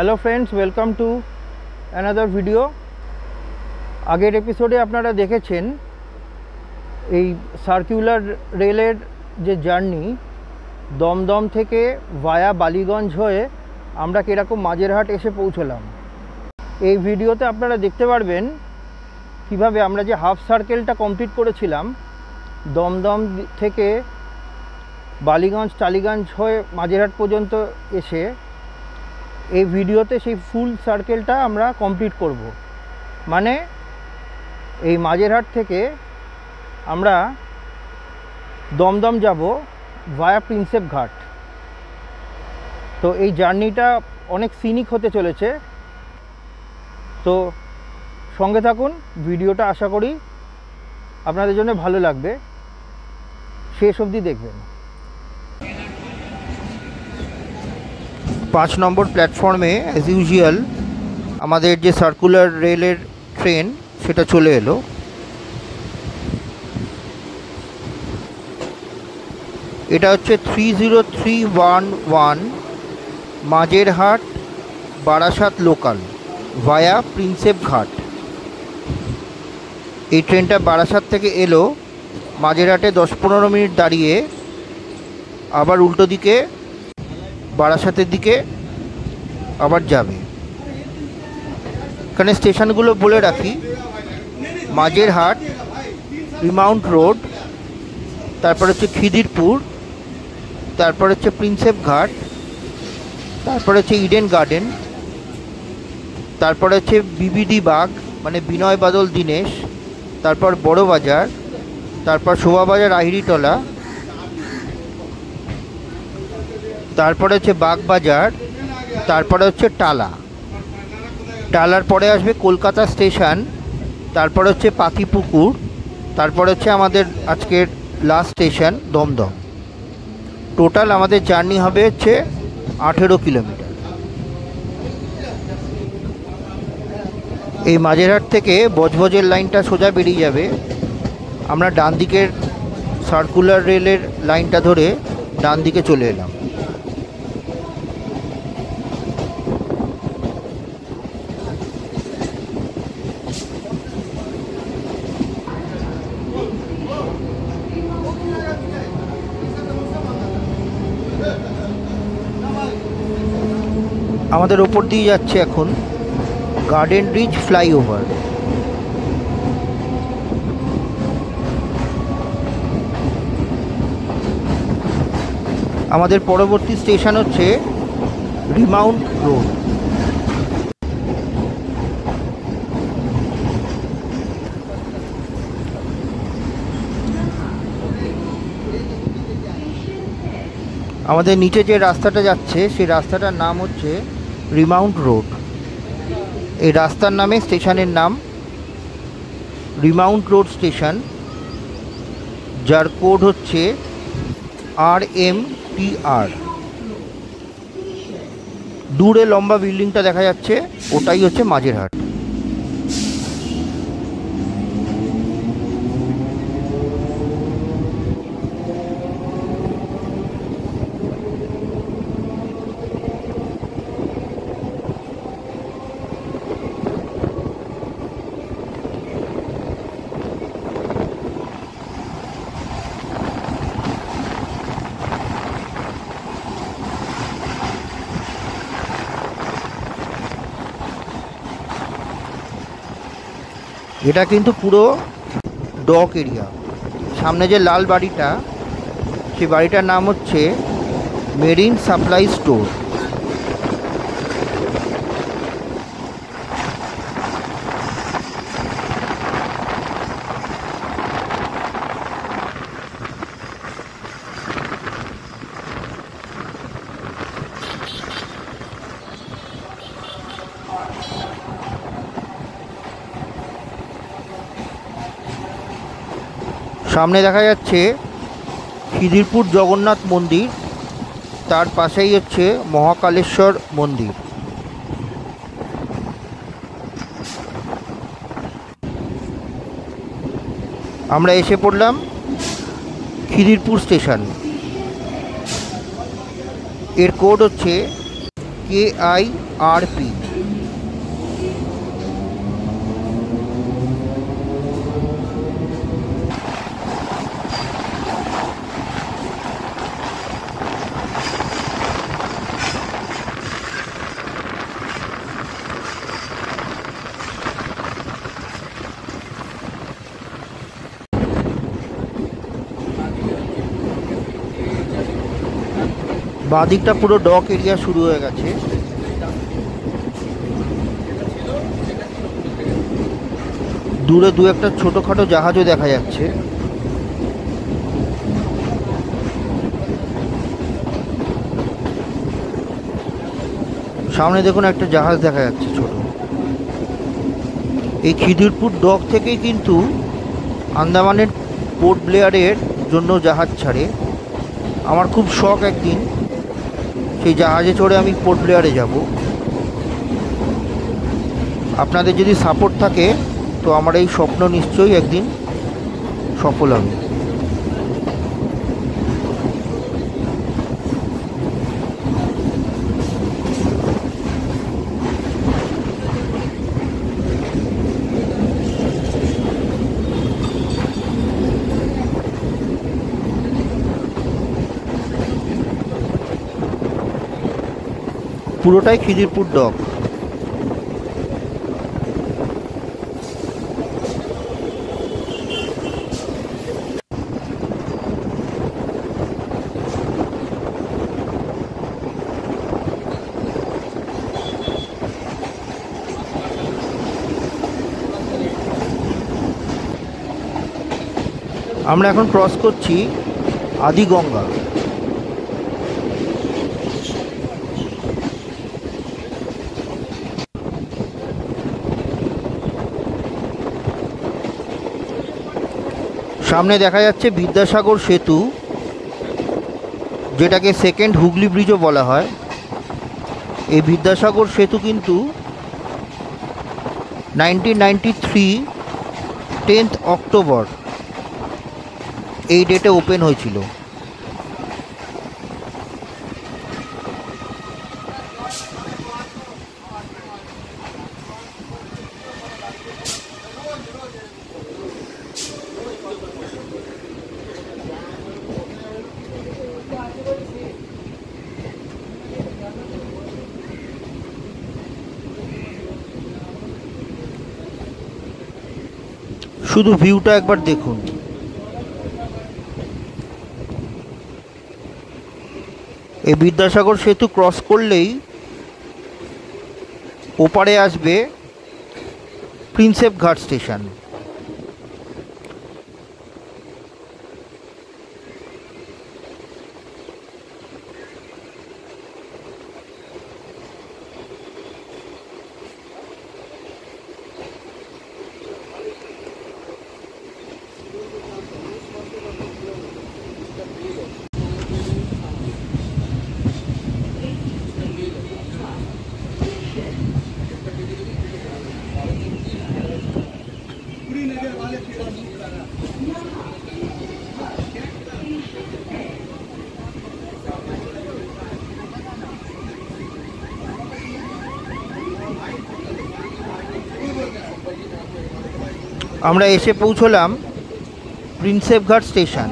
Hello friends, welcome to another video. आगेर एपिसोडे आपनारा देखेछेन এই সার্কুলার রেলের যে জার্নি দমদম থেকে ভায়া বালিগঞ্জ হয়ে আমরা কিরকম মাঝেরহাট এসে পৌঁছলাম। এই ভিডিওতে আপনারা দেখতে পারবেন কিভাবে আমরা যে হাফ সার্কেলটা কমপ্লিট করেছিলাম দমদম থেকে বালিগঞ্জ টালিগঞ্জ হয়ে মাঝেরহাট পর্যন্ত এসে এই ভিডিওতে সেই ফুল সার্কেলটা আমরা কমপ্লিট করব। মানে এই মাঝেরহাট থেকে আমরা দমদম যাব ভায়া প্রিন্সেপ ঘাট। তো এই জার্নিটা অনেক সিনিক হতে চলেছে, তো সঙ্গে থাকুন। ভিডিওটা আশা করি আপনাদের জন্য ভালো লাগবে, শেষ অবধি দেখবেন। 5 নম্বর প্ল্যাটফর্মে অ্যাজ ইউজুয়াল আমাদের যে সার্কুলার রেলের ট্রেন সেটা চলে এলো। এটা হচ্ছে 30311 মাঝেরহাট বারাসাত লোকাল ভায়া প্রিন্সেপ ঘাট। এই ট্রেনটা বারাসাত থেকে এলো, মাঝেরহাটে 10-15 মিনিট দাঁড়িয়ে আবার উল্টো দিকে বারাসাতের দিকে আবার যাবে। এখানে স্টেশনগুলো বলে রাখি: মাঝেরহাট, রিমাউন্ট রোড, তারপর হচ্ছে খিদিরপুর, তারপর হচ্ছে প্রিন্সেপ ঘাট, তারপর হচ্ছে ইডেন গার্ডেন, তারপর হচ্ছে বিবিডি বাগ মানে বিনয় বাদল দীনেশ, তারপর বড় বাজার, তারপর শোভাবাজার আহিরিটলা, তারপরে হচ্ছে বাগবাজার, তারপরে হচ্ছে টালা। টালার পরে আসবে কলকাতা স্টেশন, তারপর হচ্ছে পাতিপুকুর, তারপর হচ্ছে আমাদের আজকের লাস্ট স্টেশন দমদম। টোটাল আমাদের জার্নি হবে হচ্ছে 18 কিলোমিটার। এই মাঝেরহাট থেকে বজবজের লাইনটা সোজা বেরিয়ে যাবে। আমরা ডান দিকের সার্কুলার রেলের লাইনটা ধরে ডান দিকে চলে এলাম। আমাদের ওপর দিয়ে যাচ্ছে এখন গার্ডেন ব্রিজ ফ্লাইওভার। আমাদের পরবর্তী স্টেশন হচ্ছে রিমাউন্ট রোড। আমাদের নিচে যে রাস্তাটা যাচ্ছে সেই রাস্তাটার নাম হচ্ছে রিমাউন্ট রোড। এই রাস্তার নামে স্টেশনের নাম রিমাউন্ট রোড স্টেশন, যার কোড হচ্ছে RMTR। দূরে লম্বা বিল্ডিংটা দেখা যাচ্ছে, ওটাই হচ্ছে মাঝেরহাট। এটা কিন্তু পুরো ডক এরিয়া। সামনে যে লাল বাড়িটা, সেই বাড়িটার নাম হচ্ছে মেরিন সাপ্লাই স্টোর। সামনে দেখা যাচ্ছে খিদিরপুর জগন্নাথ মন্দির, তার পাশেই হচ্ছে মহাকালেশ্বর মন্দির। আমরা এসে পড়লাম খিদিরপুর স্টেশন। এর কোড হচ্ছে KIRP। বাদিকটা পুরো ডক এরিয়া শুরু হয়ে গেছে। দূরে দু একটা ছোটোখাটো জাহাজও দেখা যাচ্ছে। সামনে দেখুন একটা জাহাজ দেখা যাচ্ছে ছোট। এই খিদিরপুর ডক থেকেই কিন্তু আন্দামানের পোর্ট ব্লেয়ারের জন্য জাহাজ ছাড়ে। আমার খুব শখ একদিন সেই জাহাজে চড়ে আমি পোর্ট ব্লেয়ারে যাব। আপনাদের যদি সাপোর্ট থাকে তো আমার এই স্বপ্ন নিশ্চয়ই একদিন সফল হবে। পুরোটাই খিদিরপুর ডক। আমরা এখন ক্রস করছি আদিগঙ্গা। সামনে দেখা যাচ্ছে বিদ্যাসাগর সেতু, যেটাকে সেকেন্ড হুগলি ব্রিজও বলা হয়। এই বিদ্যাসাগর সেতু কিন্তু 1993 10th অক্টোবর এই ডেটে ওপেন হয়েছিল। শুধু ভিউটা একবার দেখুন। এই বিদ্যাসাগর সেতু ক্রস করলেই ওপারে আসবে প্রিন্সেপ ঘাট স্টেশন। আমরা এসে পৌঁছলাম প্রিন্সেপ ঘাট স্টেশন।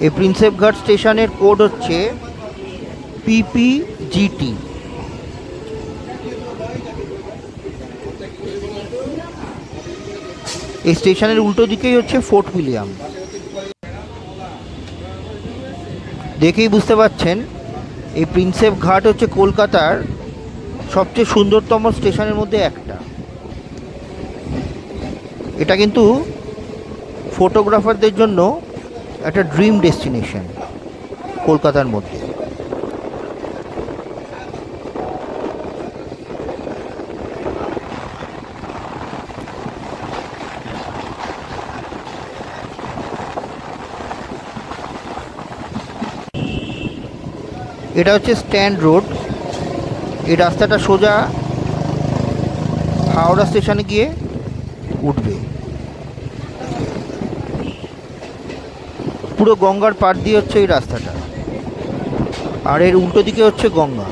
এই প্রিন্সেপ ঘাট স্টেশনের কোড হচ্ছে PPGT। এই স্টেশনের উল্টো দিকেই হচ্ছে ফোর্ট উইলিয়াম। দেখেই বুঝতে পারছেন এই প্রিন্সেপ ঘাট হচ্ছে কলকাতার সবচেয়ে সুন্দরতম স্টেশনের মধ্যে একটা। এটা কিন্তু ফটোগ্রাফারদের জন্য একটা ড্রিম ডেস্টিনেশন কলকাতার মধ্যে। এটা হচ্ছে স্ট্যান্ড রোড। এই রাস্তাটা সোজা হাওড়া স্টেশনে গিয়ে উঠবে। পুরো গঙ্গার পাড় দিয়ে হচ্ছে এই রাস্তাটা, আর এর উল্টো দিকে হচ্ছে গঙ্গা।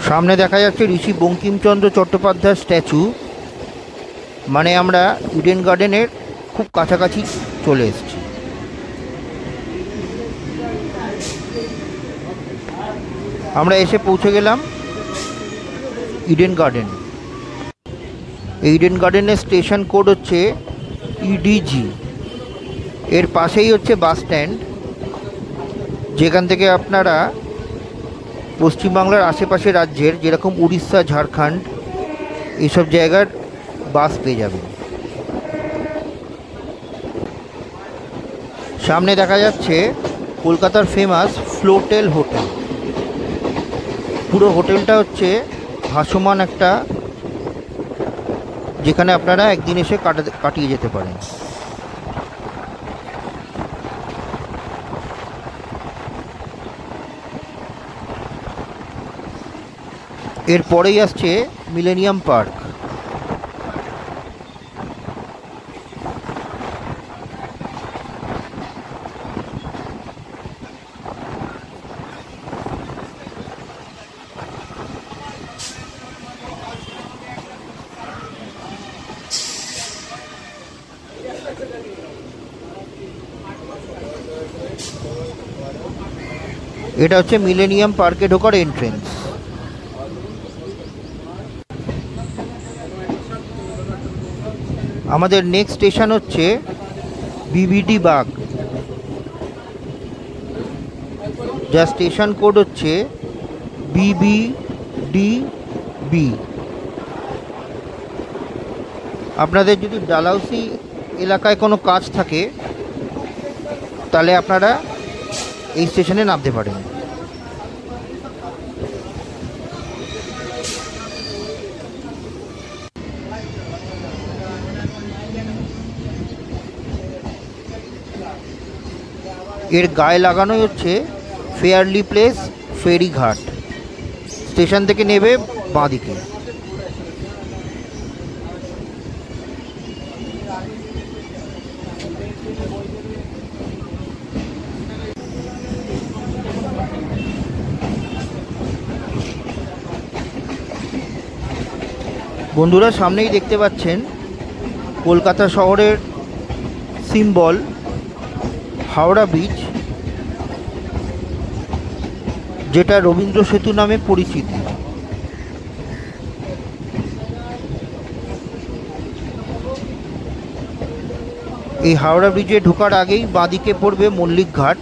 সামনে দেখা যাচ্ছে ঋষি বঙ্কিমচন্দ্র চট্টোপাধ্যায়ের স্ট্যাচু, মানে আমরা ইডেন গার্ডেনের খুব কাছাকাছি চলে এসেছি। আমরা এসে পৌঁছে গেলাম ইডেন গার্ডেন। এই ইডেন গার্ডেনের স্টেশন কোড হচ্ছে ইডিজি। এর পাশেই হচ্ছে বাস স্ট্যান্ড, যেখান থেকে আপনারা পশ্চিমবাংলার আশেপাশে রাজ্যের যেরকম উড়িষ্যা, ঝাড়খণ্ড এইসব জায়গার বাস পেয়ে যাবেন। সামনে দেখা যাচ্ছে কলকাতার ফেমাস ফ্লোটেল হোটেল। পুরো হোটেলটা হচ্ছে ভাসমান একটা, যেখানে আপনারা একদিন এসে কাটিয়ে যেতে পারেন। এরপরেই আসছে মিলেনিয়াম পার্ক। এটা হচ্ছে মিলেনিয়াম পার্কে ঢোকার এন্ট্রেন্স। আমাদের নেক্সট স্টেশন হচ্ছে বিবিডি বাগ, যার স্টেশন কোড হচ্ছে BBDB। আপনাদের যদি ডালহাউসি এলাকায় কোনো কাজ থাকে তাহলে আপনারা এই স্টেশনে নামতে পারেন। এর গায়ে লাগানোই হচ্ছে ফেয়ারলি প্লেস ফেরিঘাট। স্টেশন থেকে নেবে বাঁদিকে। বন্ধুরা, সামনেই দেখতে পাচ্ছেন কলকাতা শহরের সিম্বল হাওড়া ব্রিজ, যেটা রবীন্দ্র সেতু নামে পরিচিত। এই হাওড়া ব্রিজে ঢোকার আগেই বাঁদিকে পড়বে মল্লিক ঘাট,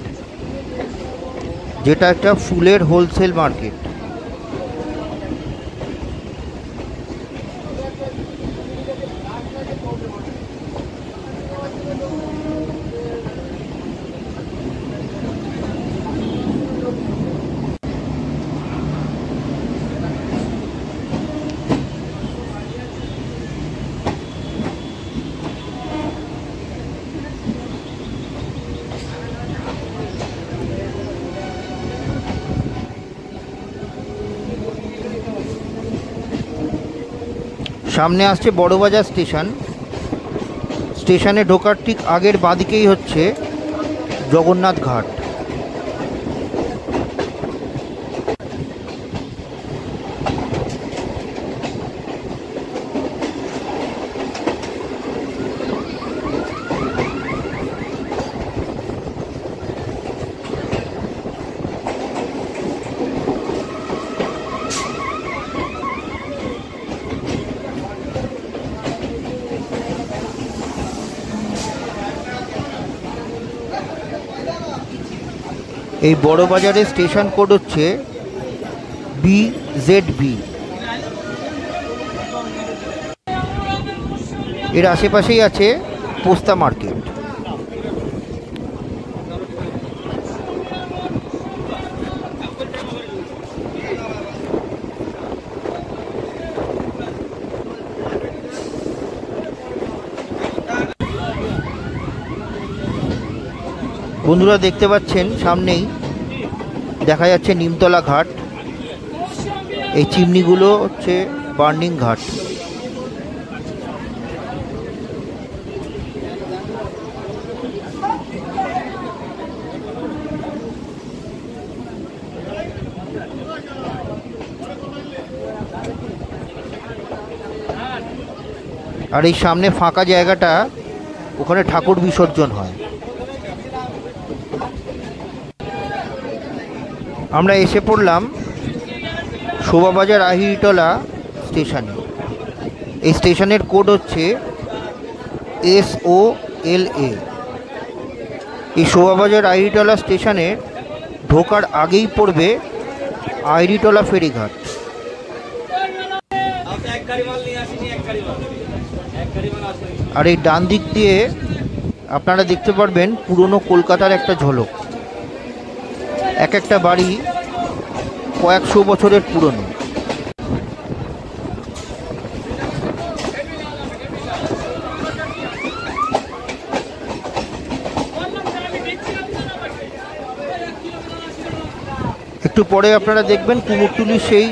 যেটা একটা ফুলের হোলসেল মার্কেট। সামনে আসছে বড়বাজার স্টেশন। স্টেশনে ঢোকার ঠিক আগের বাঁদিকেই হচ্ছে জগন্নাথ ঘাট। এই বড় বাজারের স্টেশন কোড হচ্ছে BZB। এর আশেপাশেই আছে পোস্তা মার্কেট। বন্ধুরা, দেখতে পাচ্ছেন সামনেই দেখা যাচ্ছে নিমতলা ঘাট। এই চিমনিগুলো হচ্ছে বার্নিং ঘাট। আর এই সামনে ফাঁকা জায়গাটা, ওখানে ঠাকুর বিসর্জন হয়। আমরা এসে পড়লাম শোভাবাজার আহিরিটোলা স্টেশনে। এই স্টেশনের কোড হচ্ছে SOLA। এই শোভাবাজার আহিরিটোলা স্টেশনে ঢোকার আগেই পড়বে আহিরিটোলা ফেরিঘাট। আর এই ডান দিক দিয়ে আপনারা দেখতে পারবেন পুরনো কলকাতার একটা ঝলক। এক একটা বাড়ি কয়েকশো বছরের পুরনো। একটু পরে আপনারা দেখবেন কুমোরটুলির সেই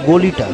গলিটা।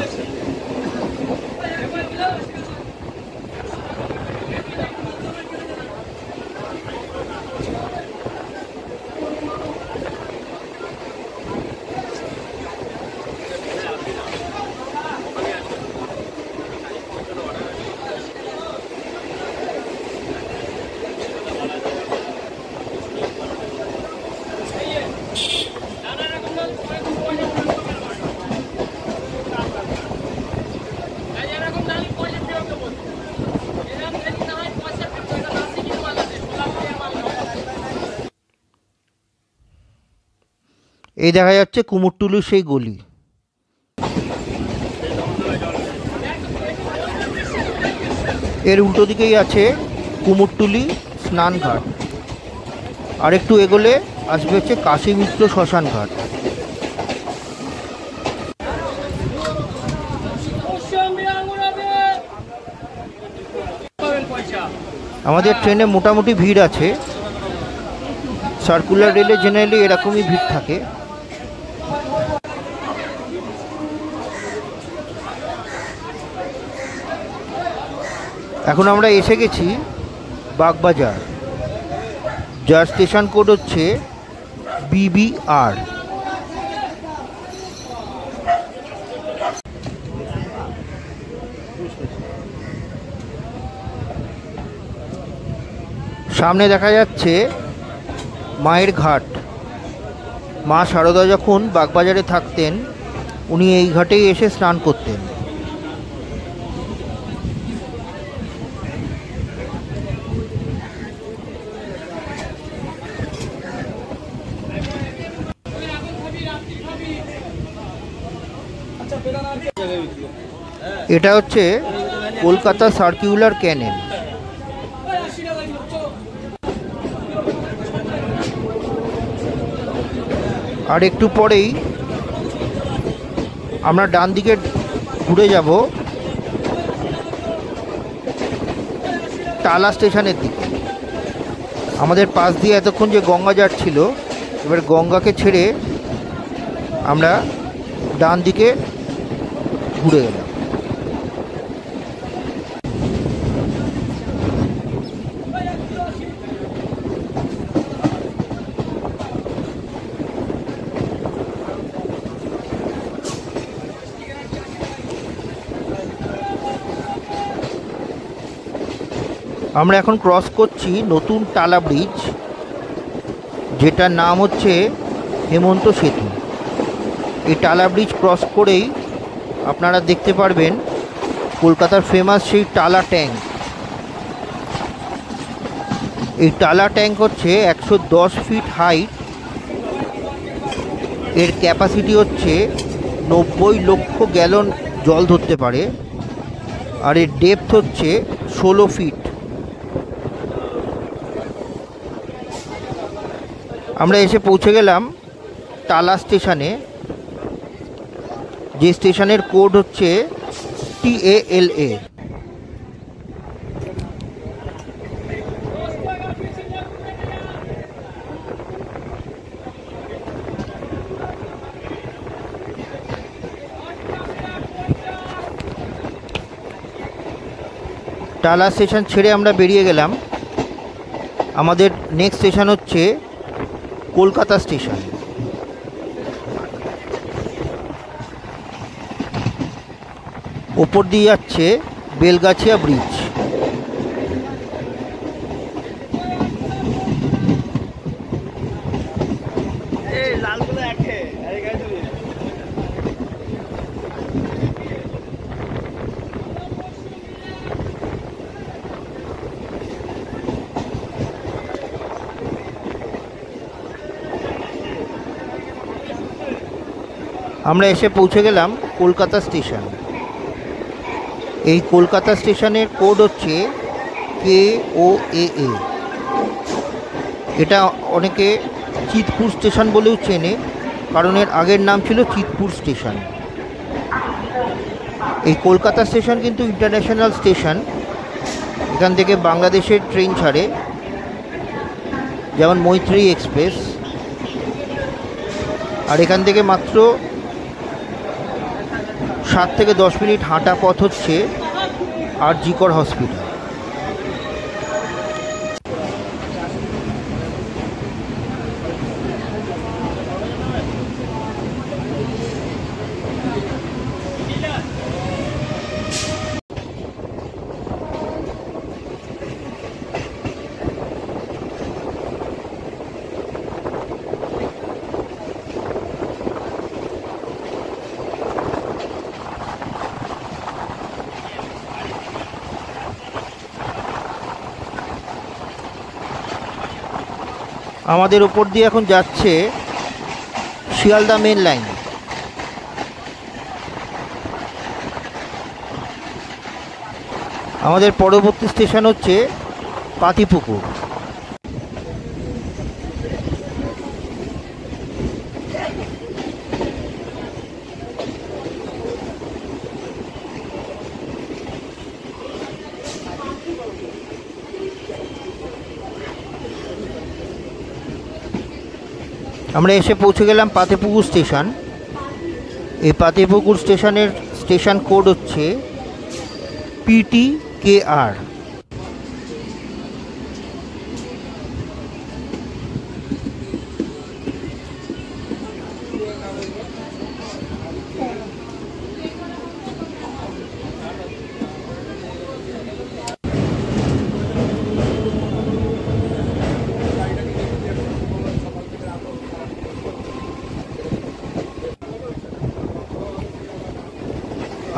এই দেখা যাচ্ছে কুমোরটুলির সেই গলি। এর উল্টো দিকেই আছে কুমোরটুলি স্নানঘাট। আর একটু এগোলে আসবে হচ্ছে কাশী মিত্র শ্মশান ঘাট। আমাদের ট্রেনে মোটামুটি ভিড় আছে। সার্কুলার রেলে জেনারেলি এরকমই ভিড় থাকে। এখন আমরা এসে গেছি বাগবাজার, যার স্টেশন কোড হচ্ছে BBR। সামনে দেখা যাচ্ছে মায়ের ঘাট। মা শারদা যখন বাগবাজারে থাকতেন, উনি এই ঘাটেই এসে স্নান করতেন। এটা হচ্ছে কলকাতা সার্কুলার ক্যানেল। আর একটু পরেই আমরা ডান দিকে ঘুরে যাব টালা স্টেশনের দিকে। আমাদের পাশ দিয়ে এতক্ষণ যে গঙ্গা যাচ্ছিল, এবার গঙ্গাকে ছেড়ে আমরা ডান দিকে ঘুরে গেলাম। আমরা এখন ক্রস করছি নতুন টালা ব্রিজ, যেটার নাম হচ্ছে হেমন্ত সেতু। এই টালা ব্রিজ ক্রস করেই আপনারা দেখতে পারবেন কলকাতার ফেমাস সেই টালা ট্যাঙ্ক। এই টালা ট্যাঙ্ক হচ্ছে 110 ফিট হাইট। এর ক্যাপাসিটি হচ্ছে 90 লক্ষ গ্যালন জল ধরতে পারে। আর এর ডেপথ হচ্ছে 16 ফিট। আমরা এসে পৌঁছে গেলাম টালা স্টেশনে, যে স্টেশনের কোড হচ্ছে TALA। টালা স্টেশন ছেড়ে আমরা বেরিয়ে গেলাম। আমাদের নেক্সট স্টেশন হচ্ছে কলকাতা স্টেশন। ওপর দিয়ে যাচ্ছে বেলগাছিয়া ব্রিজ। আমরা এসে পৌঁছে গেলাম কলকাতা স্টেশন। এই কলকাতা স্টেশনের কোড হচ্ছে KOAA। এটা অনেকে চিতপুর স্টেশন বলেও চেনে, কারণ এর আগের নাম ছিল চিতপুর স্টেশন। এই কলকাতা স্টেশন কিন্তু ইন্টারন্যাশনাল স্টেশন। এখান থেকে বাংলাদেশের ট্রেন ছাড়ে, যেমন মৈত্রী এক্সপ্রেস। আর এখান থেকে মাত্র 7 থেকে 10 মিনিট হাঁটা পথ হচ্ছে RG কর হসপিটাল। আমাদের ওপর দিয়ে এখন যাচ্ছে শিয়ালদা মেন লাইন। আমাদের পরবর্তী স্টেশন হচ্ছে পাতিপুকুর। আমরা এসে পৌঁছে গেলাম পাতিপুকুর স্টেশন। এই পাতিপুকুর স্টেশনের স্টেশন কোড হচ্ছে PTKR।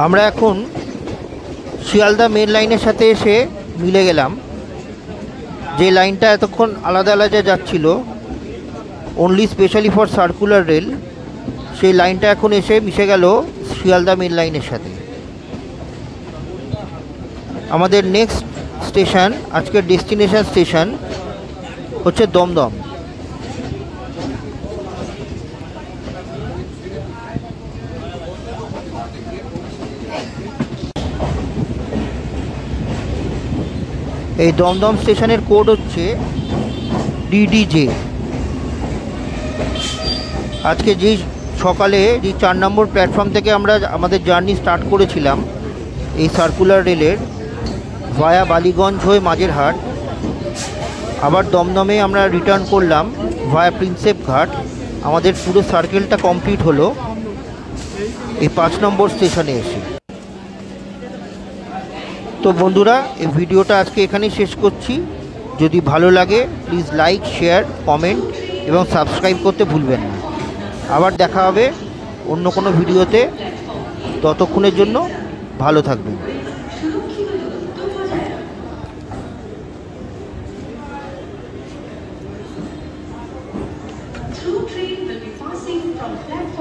আমরা এখন শিয়ালদা মেন লাইনের সাথে এসে মিলে গেলাম। যে লাইনটা এতক্ষণ আলাদা আলাদা যাচ্ছিল, only specially for circular rail, সেই লাইনটা এখন এসে মিশে গেল শিয়ালদা মেন লাইনের সাথে। আমাদের নেক্সট স্টেশন, আজকের ডেস্টিনেশন স্টেশন হচ্ছে দমদম। এই দমদম স্টেশনের কোড হচ্ছে DDJ। আজকে যেই সকালে যে 4 নম্বর প্ল্যাটফর্ম থেকে আমরা আমাদের জার্নি স্টার্ট করেছিলাম এই সার্কুলার রেলের, ভায়া বালিগঞ্জ হয়ে মাঝেরহাট, আবার দমদমে আমরা রিটার্ন করলাম ভায়া প্রিন্সেপ ঘাট। আমাদের পুরো সার্কেলটা কমপ্লিট হলো এই 5 নম্বর স্টেশনে এসে। তো বন্ধুরা, এই ভিডিওটা আজকে এখানেই শেষ করছি। যদি ভালো লাগে প্লিজ লাইক, শেয়ার, কমেন্ট এবং সাবস্ক্রাইব করতে ভুলবেন না। আবার দেখা হবে অন্য কোনো ভিডিওতে। ততক্ষণের জন্য ভালো থাকবেন। Two train will be passing from platform